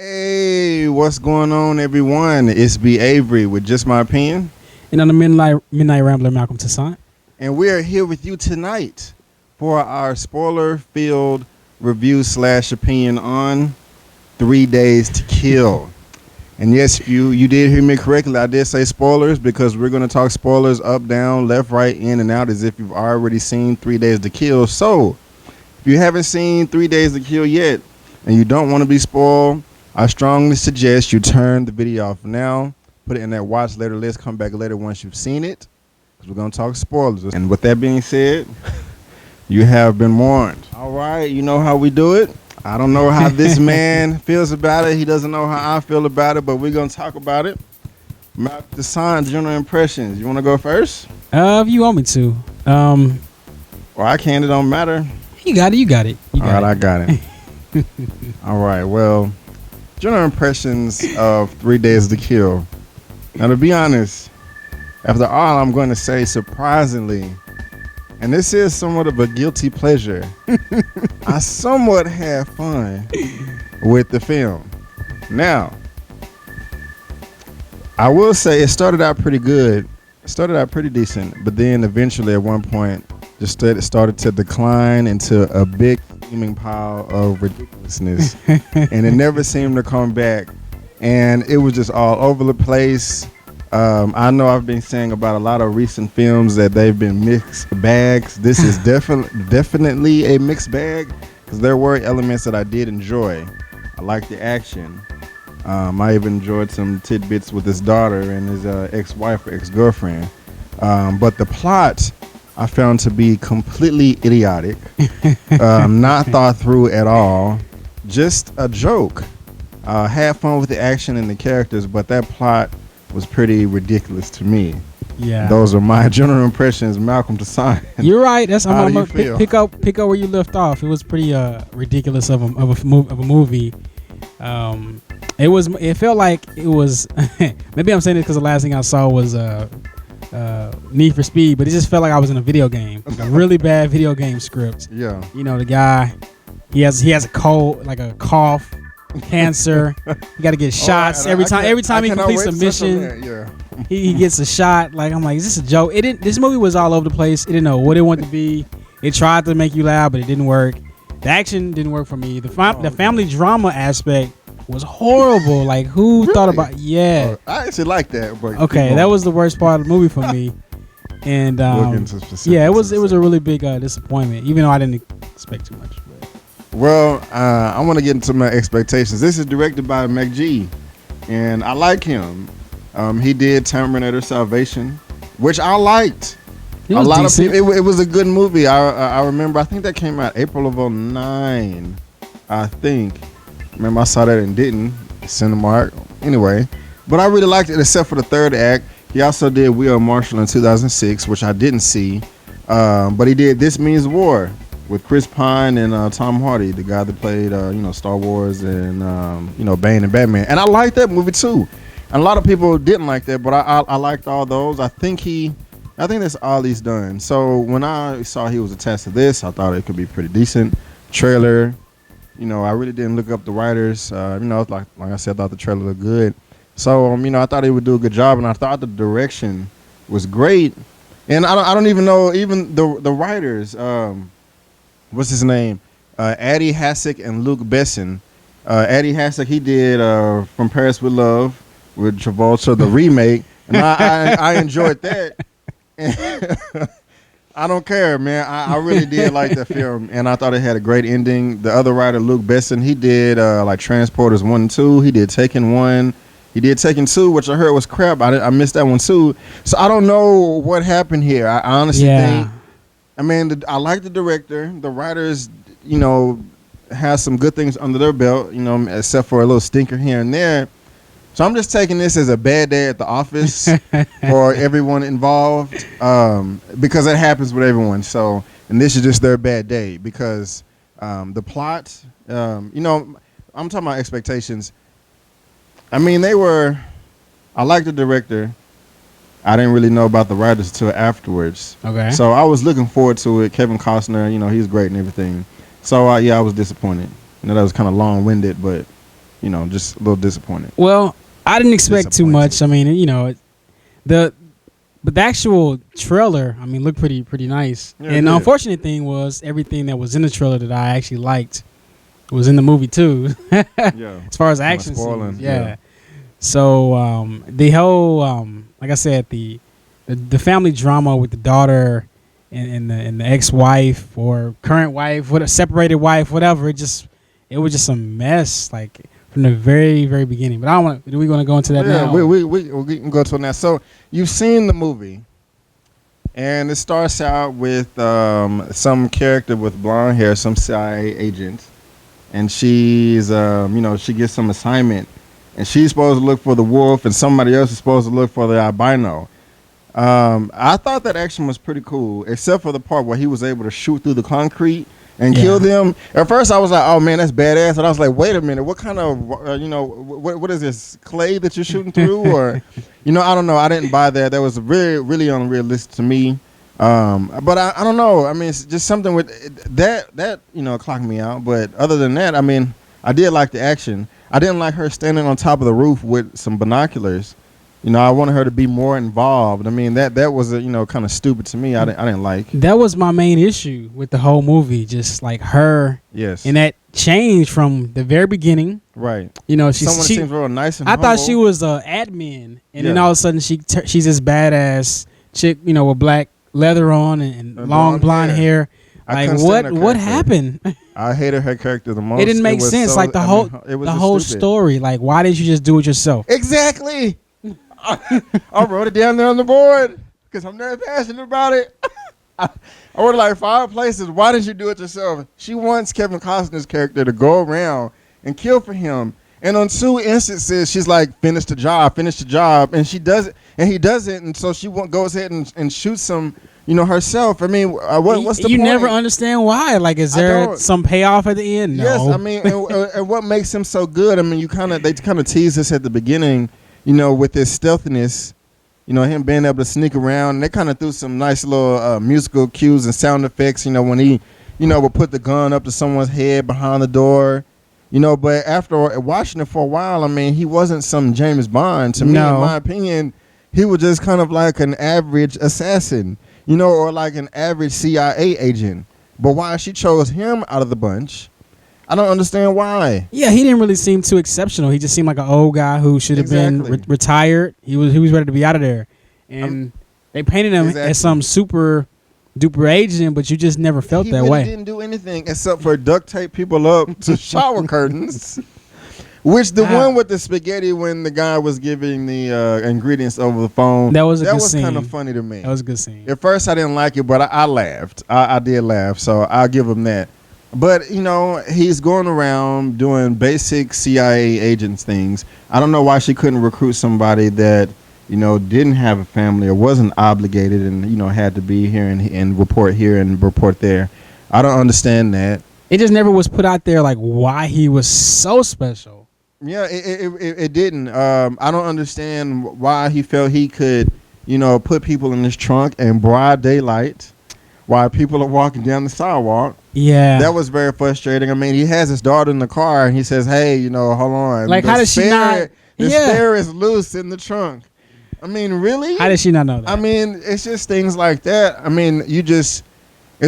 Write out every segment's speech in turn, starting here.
Hey, what's going on, everyone? It's B. Avery with Just My Opinion. And on the Midnight Rambler, Malcolm Toussaint. And we are here with you tonight for our spoiler-filled review / opinion on 3 Days to Kill. And yes, you did hear me correctly. I did say spoilers because we're going to talk spoilers up, down, left, right, in, and out as if you've already seen 3 Days to Kill. So, if you haven't seen 3 Days to Kill yet and you don't want to be spoiled, I strongly suggest you turn the video off now, put it in that watch later list, come back later once you've seen it, because we're going to talk spoilers. And with that being said, you have been warned. All right, you know how we do it. I don't know how this man feels about it. He doesn't know how I feel about it, but we're going to talk about it. The signs, general impressions. You want to go first? If you want me to. Or I can, it don't matter. You got it. All right, I got it. All right, well, general impressions of 3 Days to Kill. Now, to be honest, after all, I'm going to say surprisingly, and this is somewhat of a guilty pleasure, I somewhat had fun with the film. Now, I will say it started out pretty good. It started out pretty decent, but then eventually at one point, just started to decline into a big steaming pile of ridiculousness. And it never seemed to come back. And it was just all over the place. I know I've been saying about a lot of recent films that they've been mixed bags. This is definitely a mixed bag because there were elements that I did enjoy. I liked the action. I even enjoyed some tidbits with his daughter and his ex-wife or ex-girlfriend. But the plot I found to be completely idiotic, not thought through at all, just a joke. Had fun with the action and the characters, but that plot was pretty ridiculous to me. Yeah, those are my general impressions. Malcolm Toussaint. You're right. That's how I'm do you gonna feel? pick up where you left off. It was pretty ridiculous of a movie. It felt like it was. Maybe I'm saying it because the last thing I saw was Need for Speed, but it just felt like I was in a video game, like a really bad video game script. Yeah. You know, the guy, he has a cold, like a cough, cancer. He got to get shots every time he completes a mission. Yeah. He gets a shot. Like, I'm like, is this a joke? This movie was all over the place. It didn't know what it wanted to be. It tried to make you laugh, but it didn't work. The action didn't work for me. The family drama aspect was horrible. Like, who Really? thought about? Yeah. I actually like that. But Okay, that was the worst part of the movie for me. And yeah, it was a really big disappointment, even though I didn't expect too much. But. Well, I want to get into my expectations. This is directed by MacLeod, and I like him. He did Terminator Salvation, which I liked. A lot of people. It was a good movie. I remember. I think that came out April of '09. I think. Remember, I saw that and didn't. Cinemark. Anyway, but I really liked it, except for the third act. He also did We Are Marshall in 2006, which I didn't see. But he did This Means War with Chris Pine and Tom Hardy, the guy that played Star Wars and Bane and Batman. And I liked that movie too. And a lot of people didn't like that, but I liked all those. I think that's all he's done. So when I saw he was attached to this, I thought it could be pretty decent. Trailer, I really didn't look up the writers. Like I said, I thought the trailer looked good. So I thought he would do a good job, and I thought the direction was great. And I don't even know even the writers. What's his name? Addy Hasek and Luke Besson. Addy Hasek, he did From Paris with Love with Travolta, the remake, and I enjoyed that. I don't care, man. I really did like that film, and I thought it had a great ending. The other writer, Luke Besson, he did like Transporters 1 and 2. He did Taken 1. He did Taken 2, which I heard was crap. I missed that one too. So I don't know what happened here. I honestly think. I mean, I like the director. The writers, have some good things under their belt, except for a little stinker here and there. So I'm just taking this as a bad day at the office for everyone involved, because it happens with everyone. So, and this is just their bad day because the plot, I'm talking about expectations. I mean, I like the director. I didn't really know about the writers until afterwards. Okay. So I was looking forward to it. Kevin Costner, he's great and everything. So, I was disappointed. That was kind of long-winded, but just a little disappointed. Well, I didn't expect too Disappointing. much. I mean, the but the actual trailer, I mean, looked pretty nice. Yeah, and it the did. unfortunate thing was everything that was in the trailer that I actually liked was in the movie too. Yeah. As far as Kinda action spoiling, scenes, yeah. yeah. So the whole, like I said, the family drama with the daughter and the ex-wife or current wife, what a separated wife, whatever. It was just a mess, like from the very beginning. But I don't want. Do we want to go into that Yeah, now? we can go to it now. So you've seen the movie, and it starts out with some character with blonde hair, some CIA agent, and she's she gets some assignment, and she's supposed to look for the wolf, and somebody else is supposed to look for the albino. I thought that action was pretty cool, except for the part where he was able to shoot through the concrete and kill them. At first, I was like, "Oh man, that's badass," and I was like, "Wait a minute, what kind of what is this clay that you're shooting through?" Or, I don't know. I didn't buy that. That was really unrealistic to me. But I don't know. I mean, it's just something with that clocked me out. But other than that, I mean, I did like the action. I didn't like her standing on top of the roof with some binoculars. I wanted her to be more involved. I mean, that was kind of stupid to me. I didn't like. That was my main issue with the whole movie, just like her. Yes. And that changed from the very beginning. Right. Someone She seems real nice and I humble. thought she was a admin, and then Yeah. all of a sudden she's this badass chick, with black leather on and long blonde hair. I Like couldn't stand her what character. happened? I hated her character the most. It didn't make was sense. so- Like the I whole mean, it was the just whole stupid. story. Like, why didn't you just do it yourself? Exactly. I wrote it down there on the board because I'm very passionate about it. I wrote like 5 places. Why didn't you do it yourself? She wants Kevin Costner's character to go around and kill for him. And on 2 instances, she's like, finish the job. And she does it, and he doesn't. And so she goes ahead and shoots him, herself. I mean, what's the you point? never understand why. Like, is I there don't. some payoff at the end? No. Yes, I mean, and what makes him so good? I mean, they kind of tease us at the beginning, with his stealthiness, him being able to sneak around. And they kind of threw some nice little musical cues and sound effects, when he, would put the gun up to someone's head behind the door, But after watching it for a while, I mean, he wasn't some James Bond. To me, in my opinion, he was just kind of like an average assassin, or like an average CIA agent. But why she chose him out of the bunch, I don't understand why. Yeah, he didn't really seem too exceptional. He just seemed like an old guy who should have been retired. He was ready to be out of there, and they painted him as some super duper agent, but you just never felt that way. He didn't do anything except for duct tape people up to shower curtains. Which the one with the spaghetti when the guy was giving the ingredients over the phone. That was a good scene. Kind of funny to me. That was a good scene. At first I didn't like it, but I laughed. I did laugh, so I'll give him that. But, he's going around doing basic CIA agents things. I don't know why she couldn't recruit somebody that, didn't have a family or wasn't obligated and, had to be here and report here and report there. I don't understand that. It just never was put out there, like, why he was so special. Yeah, it didn't. I don't understand why he felt he could, put people in his trunk in broad daylight while people are walking down the sidewalk. Yeah. That was very frustrating. I mean, he has his daughter in the car and he says, hey, hold on. Like, how does she not? The spare is loose in the trunk. I mean, really? How did she not know that? I mean, it's just things like that. I mean, it's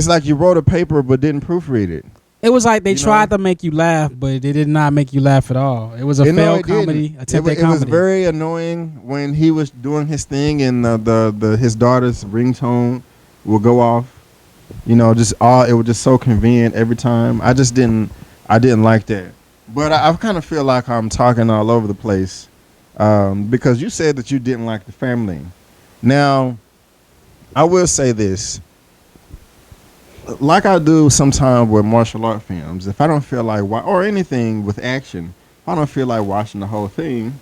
like you wrote a paper but didn't proofread it. It was like they tried to make you laugh, but they did not make you laugh at all. It was a failed comedy, attempted comedy. It was very annoying when he was doing his thing and his daughter's ringtone would go off. It was just so convenient every time. I didn't like that. But I kind of feel like I'm talking all over the place because you said that you didn't like the family. Now, I will say this. Like I do sometimes with martial art films, if I don't feel like or anything with action, if I don't feel like watching the whole thing,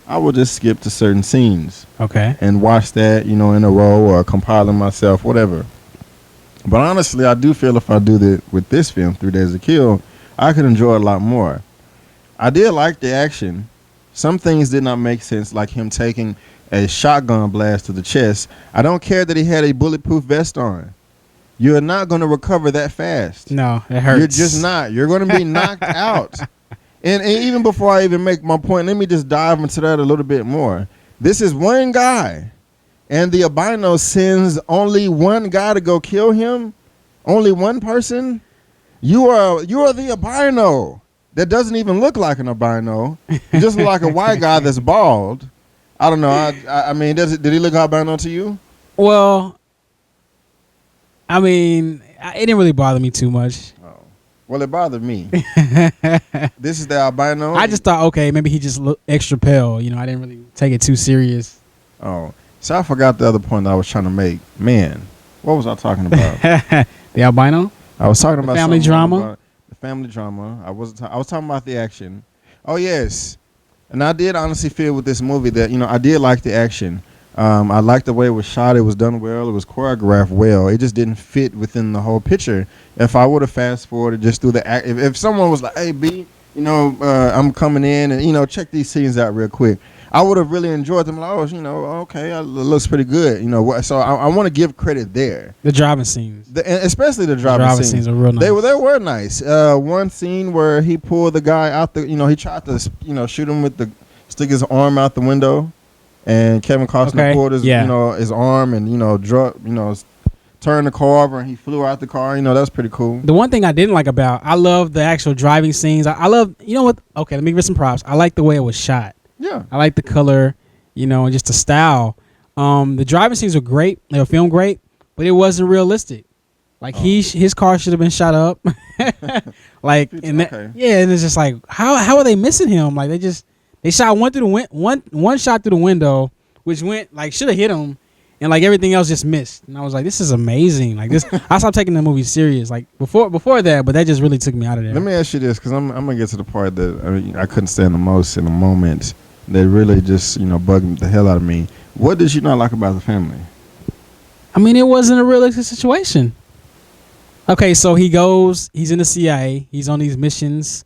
I will just skip to certain scenes. Okay. And watch that, in a row or compiling myself, whatever. But honestly, I do feel if I do that with this film, 3 Days to Kill, I could enjoy it a lot more. I did like the action. Some things did not make sense, like him taking a shotgun blast to the chest. I don't care that he had a bulletproof vest on. You're not going to recover that fast. No, it hurts. You're just not. You're going to be knocked out. And even before I even make my point, let me just dive into that a little bit more. This is one guy, and the albino sends only one guy to go kill him. Only one person. You are the albino that doesn't even look like an albino. You just look like a white guy that's bald. I don't know. I mean, did he look albino to you? Well, I mean, it didn't really bother me too much. Oh, well, it bothered me. This is the albino. I just thought, okay, maybe he just looked extra pale. You know, I didn't really take it too serious. Oh, so I forgot the other point I was trying to make. Man, what was I talking about? The albino. I was talking about family drama. The family drama. I was talking about the action. Oh yes, and I did honestly feel with this movie that I did like the action. I liked the way it was shot. It was done well. It was choreographed well. It just didn't fit within the whole picture. If I would have fast forwarded just through the act, if someone was like, "Hey B, I'm coming in and check these scenes out real quick," I would have really enjoyed them. Like, okay, it looks pretty good. So I want to give credit there. The driving scenes, especially the driving scenes, are real nice. They were nice. One scene where he pulled the guy out he tried to shoot him with stick his arm out the window, and Kevin Costner pulled his his arm and turned the car over and he flew out the car. That's pretty cool. The one thing I didn't like I love the actual driving scenes. I love what? Okay, let me give it some props. I like the way it was shot. Yeah, I like the color, and just the style. The driving scenes were great. They were filmed great, but it wasn't realistic. Like his car should have been shot up. Like, and and it's just like how are they missing him? Like they shot one shot through the window, which should have hit him, and like everything else just missed. And I was like, this is amazing. Like this, I stopped taking the movie serious. Like before that, but that just really took me out of there. Let me ask you this, because I'm gonna get to the part that I couldn't stand the most in the moment. That really just bugged the hell out of me. What did you not like about the family? I mean, it wasn't a realistic situation. Okay, so he's in the CIA. He's on these missions,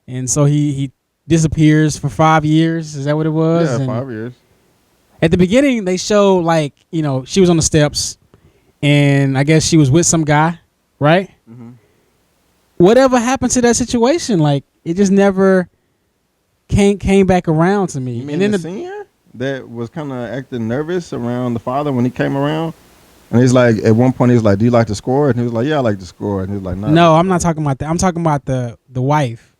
and so he disappears for 5 years. Is that what it was? Yeah, 5 years. At the beginning, they show she was on the steps, and I guess she was with some guy, right? Mm-hmm. Whatever happened to that situation? Like, it just never came back around to me. You mean and then the senior that was kind of acting nervous around the father when he came around, and he's like, at one point he's like, "Do you like to score?" And he was like, "Yeah, I like to score." And he was like, "No, I'm not talking about that. I'm talking about the wife.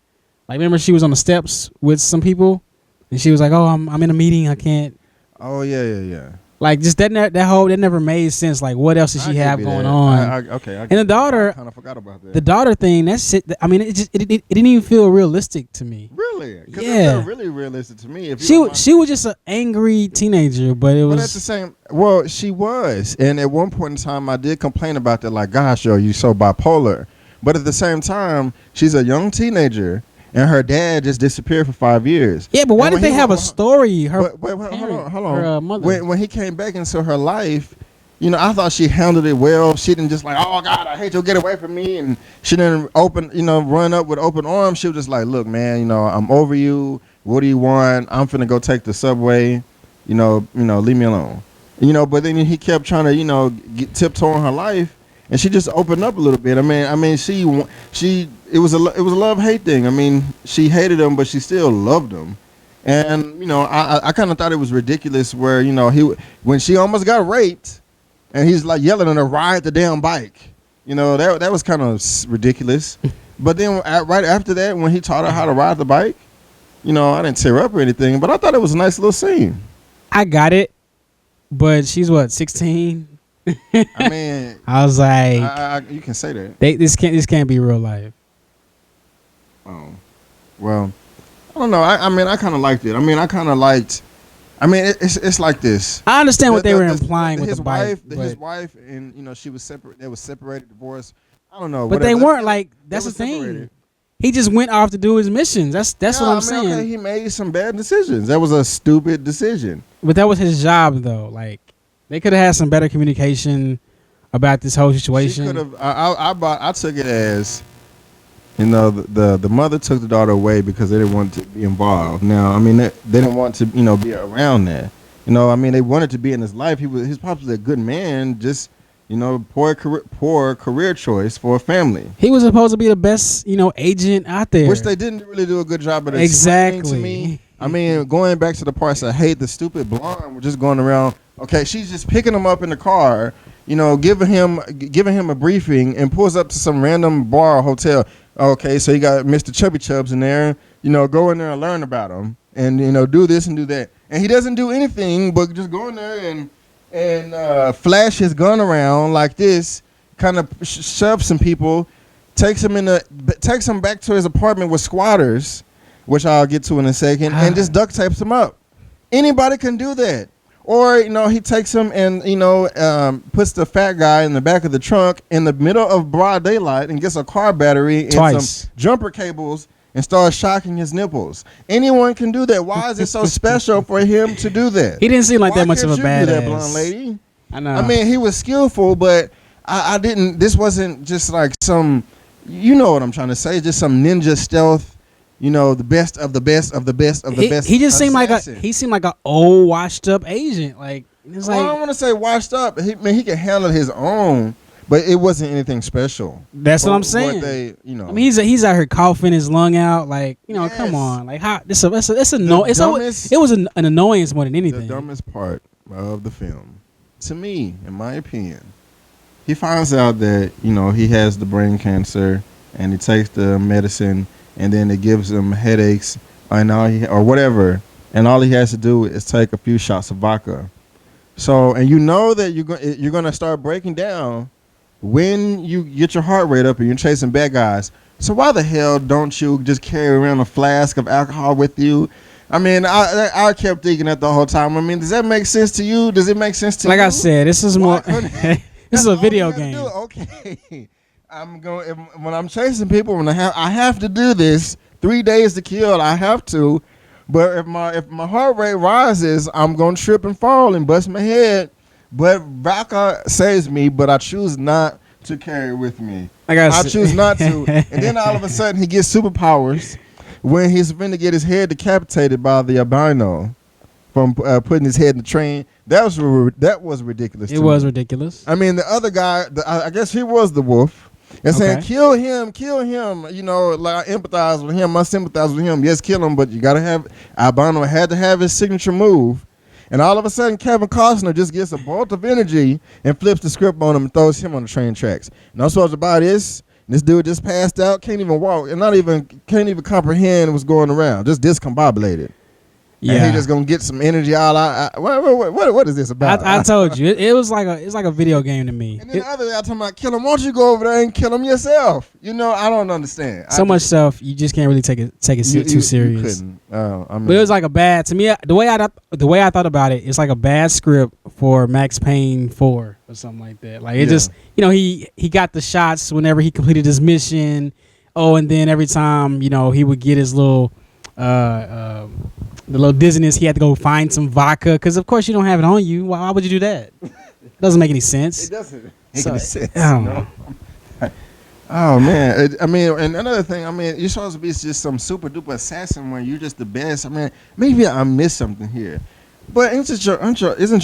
Like, remember she was on the steps with some people, and she was like, "Oh, I'm in a meeting. I can't." Oh yeah. Like, just that never made sense. Like, what else did she have going on? Okay. And the daughter, I kind of forgot about that. The daughter thing, that's it. I mean, it didn't even feel realistic to me. Really? Yeah. It's really realistic to me. She was just an angry teenager, but it was. But at the same, well, she was, and at one point in time, I did complain about that. Like, gosh, yo, you so bipolar. But at the same time, she's a young teenager. And her dad just disappeared for 5 years. Yeah, but why did they have a story? Hold on. Her mother. When he came back into her life, I thought she handled it well. She didn't just like, "Oh God, I hate you, get away from me," and she didn't run up with open arms. She was just like, "Look, man, I'm over you. What do you want? I'm finna go take the subway. Leave me alone." But then he kept trying to tiptoeing her life. And she just opened up a little bit. I mean, it was a love-hate thing. I mean, she hated him, but she still loved him. And I kind of thought it was ridiculous where when she almost got raped, and he's like yelling at her, "Ride the damn bike." That was kind of ridiculous. But then right after that, when he taught her how to ride the bike, I didn't tear up or anything, but I thought it was a nice little scene. I got it, but she's what, 16? I mean, I was like, you can say that. This can't be real life. Oh, well, I don't know. I mean, I kind of liked it. I mean, it's like this. I understand what they were implying with his the bike. His wife, and she was separate. They were separated, divorced. I don't know. But they weren't like. That's the thing. Separated. He just went off to do his missions. That's what I'm saying. Okay, he made some bad decisions. That was a stupid decision. But that was his job, though. Like, they could have had some better communication about this whole situation. She could have. I took it as, the mother took the daughter away because they didn't want to be involved. Now, I mean, they didn't want to, be around there. I mean, they wanted to be in his life. He's probably a good man. Just, Poor career choice for a family. He was supposed to be the best, agent out there. Which they didn't really do a good job of explaining to me. I mean, going back to the parts I hate, the stupid blonde was just going around. Okay, she's just picking him up in the car, giving him a briefing, and pulls up to some random bar or hotel. Okay, so you got Mr. Chubby Chubs in there. Go in there and learn about him, and do this and do that. And he doesn't do anything but just go in there and flash his gun around like this, kind of shove some people, takes him back to his apartment with squatters, which I'll get to in a second, and just duct tapes him up. Anybody can do that. Or he takes him and puts the fat guy in the back of the trunk in the middle of broad daylight and gets a car battery and some jumper cables and starts shocking his nipples. Anyone can do that. Why is it so special for him to do that? He didn't seem like that much of a badass. That blonde lady. I know. I mean, he was skillful, but I didn't. This wasn't just like some. You know what I'm trying to say? Just some ninja stealth. The best of the best of the best of the best. He just seemed like a old washed up agent. Like it's I don't want to say washed up. He can handle his own. But it wasn't anything special. That's what I'm saying. I mean, he's out here coughing his lung out. Like, yes. Come on. Like, how? It was an annoyance more than anything. The dumbest part of the film, to me, in my opinion, he finds out that he has the brain cancer, and he takes the medicine, and then it gives him headaches, or whatever, and all he has to do is take a few shots of vodka. So, and that you're gonna start breaking down when you get your heart rate up and you're chasing bad guys. So why the hell don't you just carry around a flask of alcohol with you? I mean, I kept thinking that the whole time. I mean, does that make sense to you? Does it make sense to you? Like I said, this is more. This is a video game. Okay, when I'm chasing people, when I have to do this. 3 days to kill, I have to. But if my heart rate rises, I'm gonna trip and fall and bust my head. But vodka saves me, but I choose not to carry it with me. I choose not to. And then all of a sudden, he gets superpowers when he's going to get his head decapitated by the albino from putting his head in the train. That was ridiculous. It was ridiculous. I mean, the other guy, I guess he was the wolf. And saying, kill him. Like I empathize with him. I sympathize with him. Yes, kill him, but you got to have, albino had to have his signature move. And all of a sudden, Kevin Costner just gets a bolt of energy and flips the script on him and throws him on the train tracks. And I'm supposed to buy this. This dude just passed out, can't even walk, and can't even comprehend what's going around. Just discombobulated. Yeah, and he just gonna get some energy all out. What is this about? I told you, it's like a video game to me. And then the other guy talking about kill him. Why don't you go over there and kill him yourself? I don't understand. Much stuff you just can't really take it too serious. You couldn't. But it was like a bad, to me. The way I thought about it, it's like a bad script for Max Payne 4 or something like that. Like it just, he got the shots whenever he completed his mission. Oh, and then every time he would get his little. The little dizziness, he had to go find some vodka because, of course, you don't have it on you. Why would you do that? It doesn't make any sense. It doesn't make any sense. Oh, man. And another thing, you're supposed to be just some super duper assassin where you're just the best. I mean, maybe I missed something here. But isn't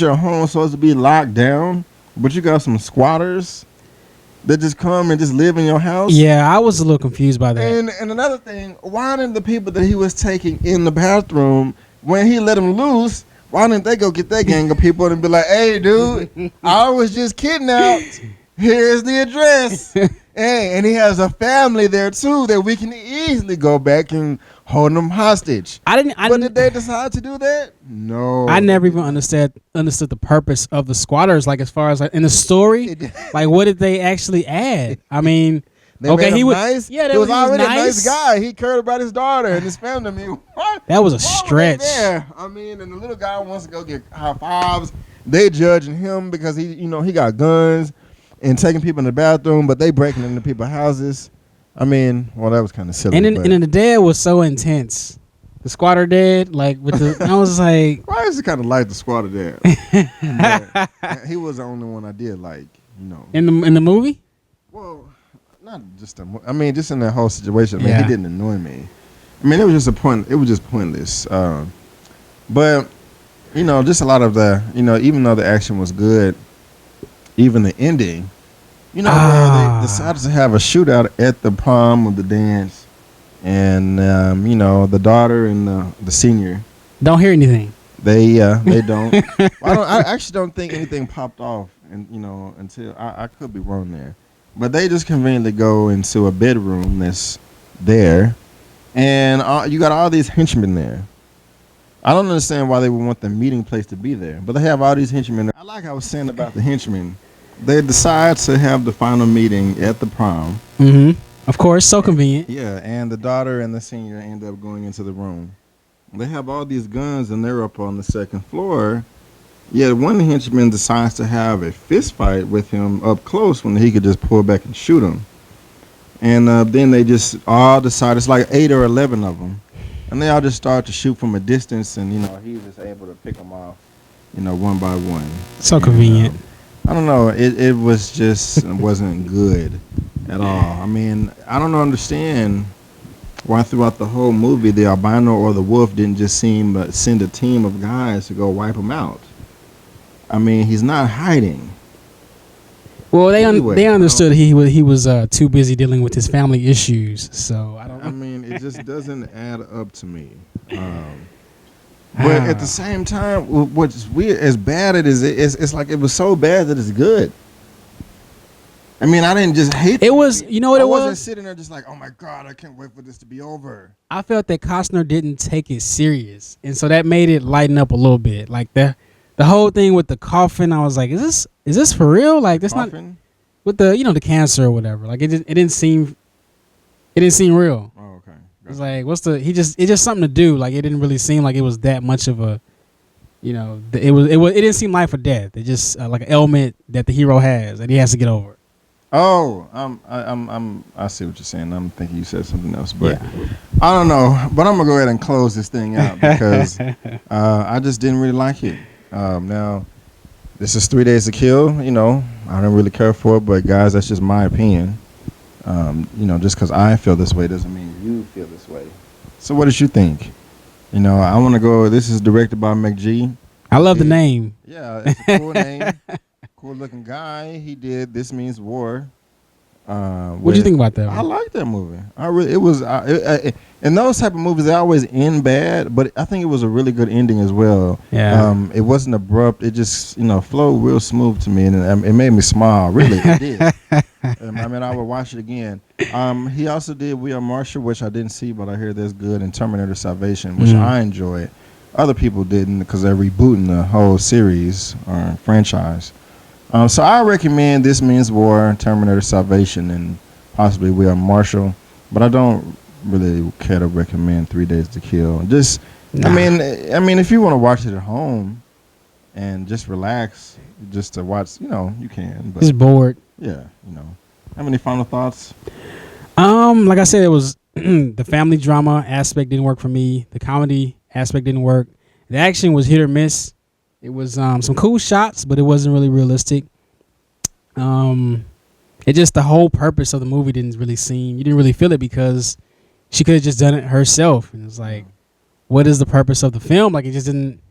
your home supposed to be locked down? But you got some squatters that just come and just live in your house? Yeah, I was a little confused by that. And another thing, why didn't the people that he was taking in the bathroom, when he let them loose, why didn't they go get that gang of people and be like, hey, dude, I was just kidnapped. Here's the address. Hey, and he has a family there, too, that we can easily go back and hold them hostage. But did they decide to do that? No. I never even understood the purpose of the squatters, like as far as like in the story. Like, what did they actually add? I mean, he was nice. Yeah, he was already a nice guy. He cared about his daughter and his family. I mean, that was a stretch. And the little guy wants to go get high fives. They judging him because he got guns and taking people in the bathroom, but they breaking into people's houses. I mean, well, that was kind of silly. And then the dad was so intense. The squatter dad, like with the, I was like, why is it kind of like the squatter dad? He was the only one I did like, In the movie? Well, not just just in that whole situation. He didn't annoy me. It was just It was just pointless. But just a lot of the, even though the action was good, even the ending. You know, where they decided to have a shootout at the prom of the dance, and you know, the daughter and the senior. Don't hear anything. They don't. I actually don't think anything popped off, and you know, until I could be wrong there, but they just conveniently go into a bedroom that's there, and you got all these henchmen there. I don't understand why they would want the meeting place to be there, but they have all these henchmen there. I like how I was saying about the henchmen. They decide to have the final meeting at the prom. Mm-hmm. Of course, so convenient. Yeah, and the daughter and the senior end up going into the room. They have all these guns and they're up on the second floor. Yet one henchman decides to have a fist fight with him up close when he could just pull back and shoot him. And then they just all decide, it's like 8 or 11 of them. And they all just start to shoot from a distance, and, you know, he was able to pick them off, you know, one by one. So convenient. I don't know. It was just, it wasn't good at all. I mean, I don't understand why throughout the whole movie the albino or the wolf didn't just send a team of guys to go wipe him out. I mean, he's not hiding. Well, they understood he was too busy dealing with his family issues. So I don't. I mean, it just doesn't add up to me. But at the same time, what's weird, as bad it is, it's like it was so bad that it's good. I mean, I didn't just hate it. Was you know what it was? I wasn't sitting there just like, oh my god, I can't wait for this to be over. I felt that Costner didn't take it serious, and so that made it lighten up a little bit. Like the whole thing with the coffin, I was like, is this for real? Like this not with the the cancer or whatever. Like it didn't seem real. Oh, okay. It's like it's just something to do. Like it didn't really seem like it was that much of a, it didn't seem life or death. It just like an ailment that the hero has and he has to get over. Oh, I see what you're saying. I'm thinking you said something else, but yeah. I don't know. But I'm gonna go ahead and close this thing out because I just didn't really like it. Now, this is 3 Days to Kill. You know, I don't really care for it, but guys, that's just my opinion. Just because I feel this way doesn't mean you feel this way. So, what did you think? You know, I want to go. This is directed by McG. I love the name. Yeah, it's a cool name. Cool looking guy. He did This Means War. What do you think about that? I like that movie. And those type of movies, they always end bad, but I think it was a really good ending as well. Yeah. It wasn't abrupt. It just flowed real smooth to me, and it made me smile. Really, it did. I mean, I would watch it again. He also did We Are Marshall, which I didn't see, but I hear that's good, and Terminator Salvation, which I enjoyed. Other people didn't because they're rebooting the whole series or franchise. So I recommend This Means War, Terminator Salvation, and possibly We Are Marshall. But I don't really care to recommend 3 Days to Kill. Just, I mean, if you want to watch it at home and just relax, just to watch, you can. But just bored. Yeah, Have any final thoughts? Like I said, it was the family drama aspect didn't work for me. The comedy aspect didn't work. The action was hit or miss. It was some cool shots, but it wasn't really realistic. It just the whole purpose of the movie didn't really seem. You didn't really feel it because she could have just done it herself. And it's like, what is the purpose of the film? Like it just didn't.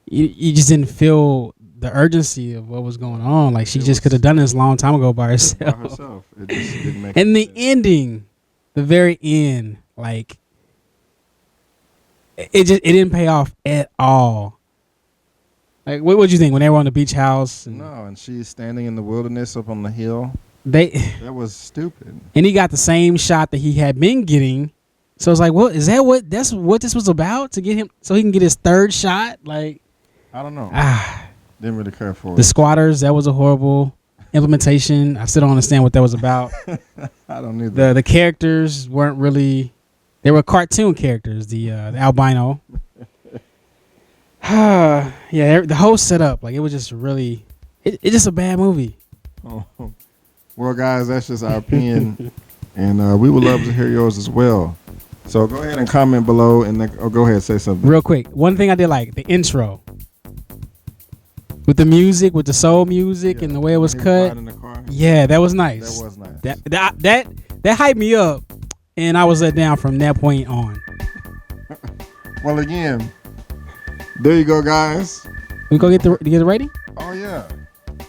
You just didn't feel the urgency of what was going on. Like she just could have done this a long time ago by herself. It just didn't make and the sense. ending, the very end, like it didn't pay off at all. Like, what would you think when they were on the beach house? And she's standing in the wilderness up on the hill. That was stupid. And he got the same shot that he had been getting. So it's like, well, that's what this was about, to get him so he can get his third shot? Like, I don't know. Didn't really care for it. The squatters, that was a horrible implementation. I still don't understand what that was about. I don't either. The characters weren't really. They were cartoon characters. The albino. Yeah, the whole setup, like it was just really, it's just a bad movie. Oh. Well, guys, that's just our opinion, and we would love to hear yours as well. So go ahead and comment below, and go ahead and say something. Real quick, one thing I did like, the intro. With the music, with the soul music, and the way it was cut. Yeah, that was nice. That was nice. That hyped me up, and I was let down from that point on. Well, again, there you go, guys. We go get the rating? Oh yeah.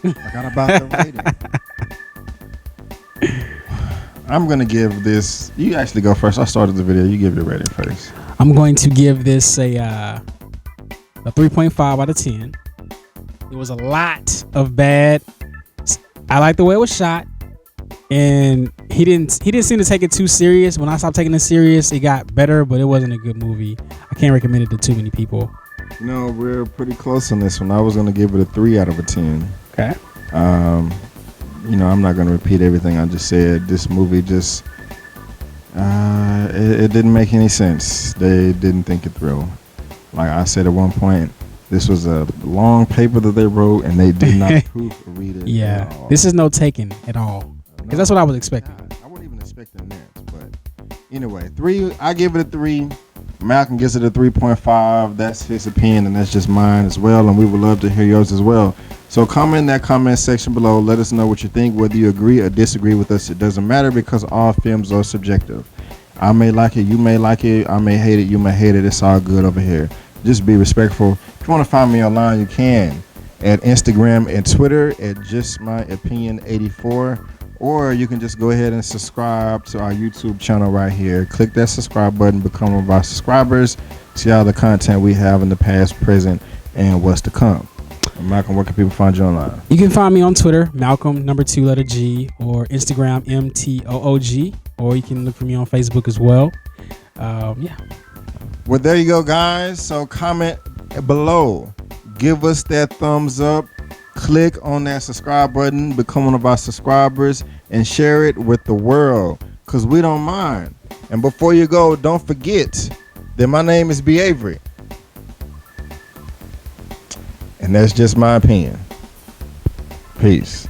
Forgot about the rating. I'm gonna give this. You actually go first. I started the video. You give your rating first. I'm going to give this a 3.5 out of 10. It was a lot of bad. I like the way it was shot, and he didn't seem to take it too serious. When I stopped taking it serious, it got better, but it wasn't a good movie. I can't recommend it to too many people. No, we're pretty close on this one. I was gonna give it a 3 out of a 10. Okay. I'm not gonna repeat everything I just said. This movie just it didn't make any sense. They didn't think it through. Like I said at one point, this was a long paper that they wrote, and they did not proofread it. Yeah, this is no Taken at all. Because that's what I was expecting. I wasn't even expecting that. But anyway, 3. I give it a 3. Malcolm gives it a 3.5. That's his opinion, and that's just mine as well. And we would love to hear yours as well. So comment in that comment section below. Let us know what you think. Whether you agree or disagree with us, it doesn't matter, because all films are subjective. I may like it, you may like it. I may hate it, you may hate it. It's all good over here. Just be respectful. If you want to find me online, you can at Instagram and Twitter at justmyopinion84. Or you can just go ahead and subscribe to our YouTube channel right here. Click that subscribe button, become one of our subscribers. See all the content we have in the past, present, and what's to come. Malcolm, where can people find you online? You can find me on Twitter, Malcolm _G, or Instagram, MTOOG, or you can look for me on Facebook as well. Yeah. Well, there you go, guys. So comment below. Give us that thumbs up. Click on that subscribe button, become one of our subscribers, and share it with the world, because we don't mind. And before you go, don't forget that my name is Avery. And that's just my opinion. Peace.